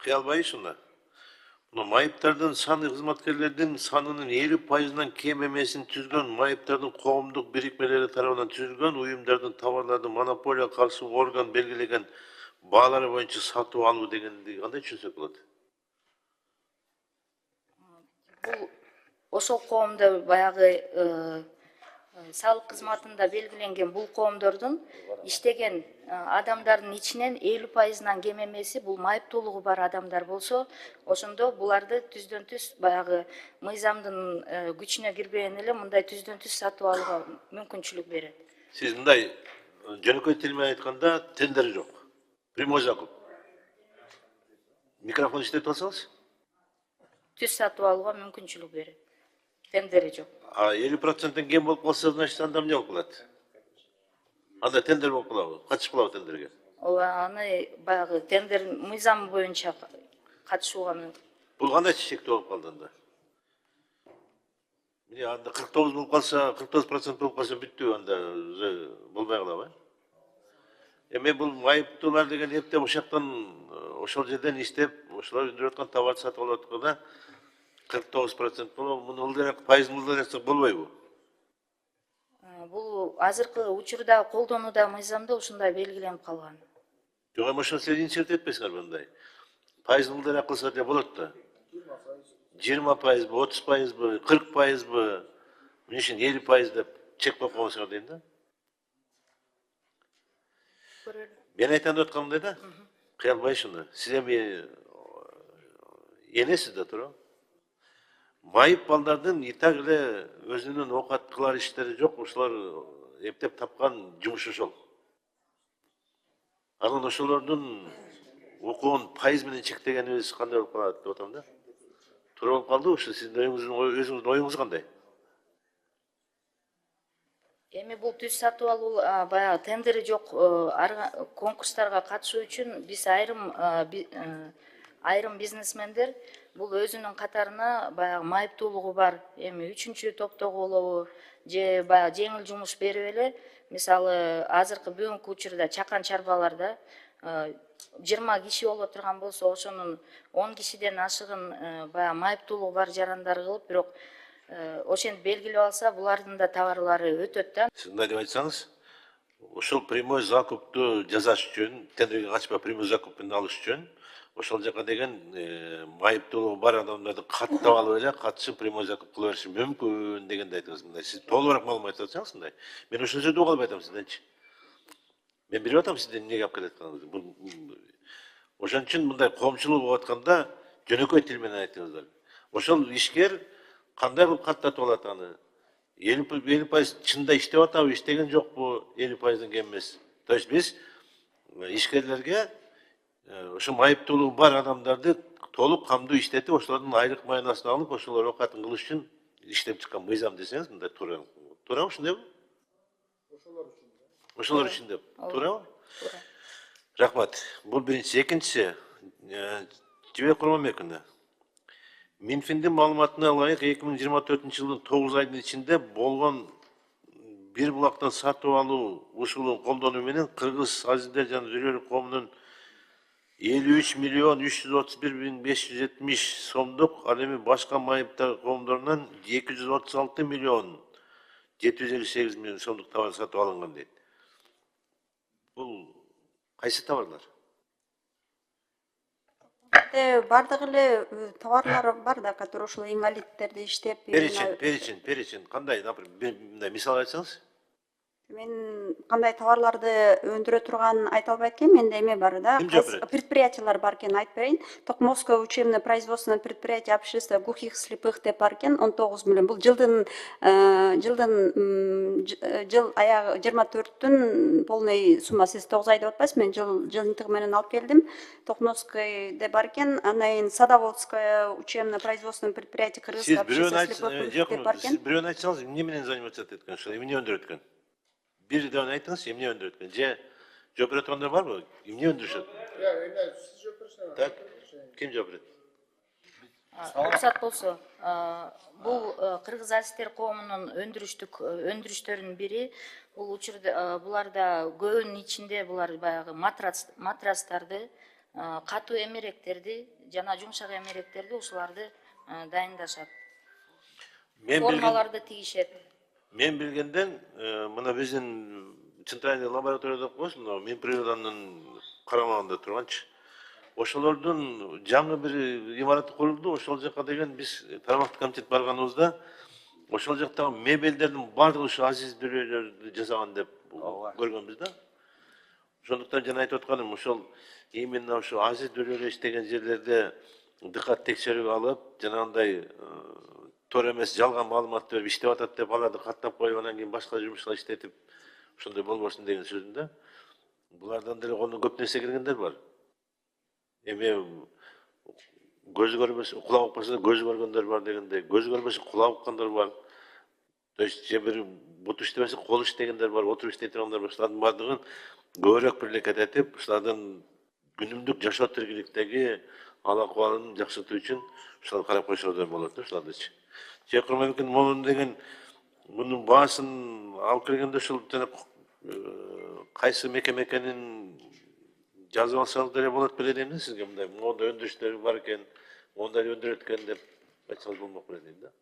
Кыялбайсыңдар. Мына майыптардын саны, кызматкерлердин санынын 50%-нан кем эмесин түзгөн майыптардын коомдук бирикмелери тарабынан түзүлгөн уюмдардын товарларды монополия каршы орган белгилеген баалары боюнча сатып алуу дегенди кандай түшүнсөк болот? Бул ошол коомдо баягы салык кызматында белгиленген бул коомдордун иштеген адамдардын ичинен 50%-нан кем эмеси бул майыптуулугу бар адамдар болсо, ошондо буларды түздөн түз баягы мыйзамдын күчүнө кирбеген эле мындай түздөн түз сатып алууга мүмкүнчүлүк берет. Сиз мындай жөнөкөй тил менен айтканда тендер жок. Прямой закуп. Микрофон иштетип алсаңыз? Түз сатып алууга мүмкүнчүлүк берет. Тендери жок. А 50%-тен кем болуп калса, значит, анда эмне болуп калат? Анда тендер болуп калабы? Катышып калабы тендерге? Ооба, аны баягы тендер мыйзамы боюнча катышууга мүмкүн. Бул кандай чечектүү болуп калды анда? Міне анда 49 болуп калса, 49% болуп калса бүттү, анда болбой калабы? Эми бул майыптуулар деген эптеп ошол ошол жерден иштеп, ошолор өндүрүп аткан товарды сатып алып атканда 49% болобу? Муну ылдыраак пайызын ылдыраак болбойбу? Бул азыркы учурда колдонууда мыйзамда ушундай белгиленип калган. Жок, эми ошол сиз инициатив этпейсиңерби мындай? Пайызын ылдыраак кылса да болот да. 20%, 30%, 40%, эмне үчүн 50% деп чек коюп койбойсуңар дейм да. Мен айтайын деп атканым мындай да. Кыялбайсыңдар. Сиз эми энесиз да туурабы? Майып балдардын и так эле өзүнүн оокат кылар иштери жок, ошолор эптеп тапкан жумушу ошол. Анан ошолордун укугун пайыз менен чектегенибиз кандай болуп калат деп атам да. Туура болуп калдыбы ушу? Сиздин өзүңүздүн оюңуз кандай? Эми бул түз сатып алуу баягы тендери жок конкурстарга катышуу үчүн биз айрым бизнесмендер бул өзүнүн катарына баягы майыптуулугу бар эми 3-чү топтогу болобу же баягы жеңил жумуш берип эле, мисалы азыркы бүгүнкү учурда чакан чарбаларда 20 киши боло турган болсо, ошонун 10 кишиден ашыгын баягы майыптуулугу бар жарандар кылып, бирок ошентип белгилеп алса, булардын да товарлары өтөт да. Сиз мындай деп айтсаңыз, ошол прямой закупту жасаш үчүн, тендерге катышпай прямой закуп менен алыш үчүн, ошол жака деген майыптуулугу бар адамдарды каттап алып эле катышып прямой закуп кыла бериши мүмкүн дегенди айтыңыз. Мындай сиз толугураак маалымат айтып атсаңыз мындай. Мен ошол жерде угуп албай атам сизденчи. Мен билип атам сизден эмнеге алып келатканыңызды. Ошон үчүн мындай коомчулук болуп атканда жөнөкөй тил менен айтыңыздар. Ошол ишкер кандай кылып каттатып алат аны? 50% чында иштеп атабы, иштеген жокпу? 50%-дан кем эмес. То есть биз ишкерлерге ошо майыптуулугу бар адамдарды толук камдуу иштетип, ошолордун айлык майнасын алып, ошолор оокатын кылыш үчүн иштеп чыккан мыйзам десеңиз, мындай туурабы? Туурабы ушундайбы? Ошолор үчүн деп. Туурабы? Туура. Рахмат. Бул биринчиси. Экинчиси, Жибек Курманбековна, Минфиндин маалыматына ылайык 2024-жылдын 9 айдын ичинде болгон бир булактан сатып алуу ушулун колдонуу менен Кыргыз азиздер жана зөрүлөр коомунун 53.331.570 сомдук, ал эми башка майыптар коомдорунан 236.758.000 сомдук товар сатып алынган дейт. Бул кайсы товарлар? Бардык эле товарлар бар да, которые ошол инвалидтерди иштеп. Перечень. Кандай, например, мындай мисал айтсаңыз? Мен кандай товарларды өндүрө турганын айта албайт экен, менде эме бар да, предприятиялар бар экен, айтып берейин. Токмокское учебно-производственное предприятие общества глухих слепых деп бар экен, 19 миллион. Бул жыл аягы 24-түн полный сумма. Сиз 9 ай деп атпайсызбы? Мен жыйынтыгы менен алып келдим. Токмокское деп бар экен, анан кийин Садоводское учебно-производственное предприятие Кыргызское общество слепых деп бар экен. Сиз бирөөнү айтсаңыз, эмне менен заниматься эткөн, ошо эмне өндүрөт экен? Бир ден айтыңыз, эмне өндүрөт экен? Же жооп бере тургандар барбы? Эмне өндүрүшөт? Сиз жооп берсеңиз. Так, ким жооп берет? Уруксат болсо, бул Кыргыз азиздер коомунун өндүрүштөрүнүн бири. Бул учурда буларда көбүнүн ичинде булар баягы матрастарды, катуу эмеректерди жана жумшак эмеректерди ушуларды дайындашат. Мен билген, Формаларды тигишет. мен билгенден мына биздин центральный лаборатория деп коебуз, мына Минприроданын карамагында турганчы. Ошолордун жаңы бир имараты курулду. Ошол жака деген биз тармактык комитет барганыбызда ошол жактагы мебелдердин баардыгы ушу Азиз Дүрөйлөрдү жасаган деп көргөнбүз да. Ошондуктан жана айтып атканым ошол именно ушу Азиз Дүрөйлөр иштеген жерлерде дыкат текшерүүгө алып, жанагындай туура эмес жалган маалыматты берип иштеп атат деп аларды каттап коюп анан кийин башка жумушка иштетип ошондой болбосун деген сөзүм да. Булардан деле колуна көп нерсе киргендер бар. Эми көзү көрбөсө, кулак укпаса көзү көргөндөр бар дегендей, көзү көрбөсө кулак уккандар бар. То есть же бир бут иштебесе кол иштегендер бар, отуруп иштей тургандар бар. Ушулардын баардыгын көбүрөөк бирликке этип, ушулардын күнүмдүк жашоо тиркиликтеги ал акыбалын жакшыртуу үчүн ушуларды карап койсоңуздар болот да, ушулардычы. Чекурмекин могун деген мунун баасын алып келгенде ушул жана кайсы мекеме экенин жазып алсаңыз деле болот беле дейм да сизге, мындай моундай өндүрүштөр бар экен, моундай өндүрөт экен деп айтсаңыз болмок беле дейм да.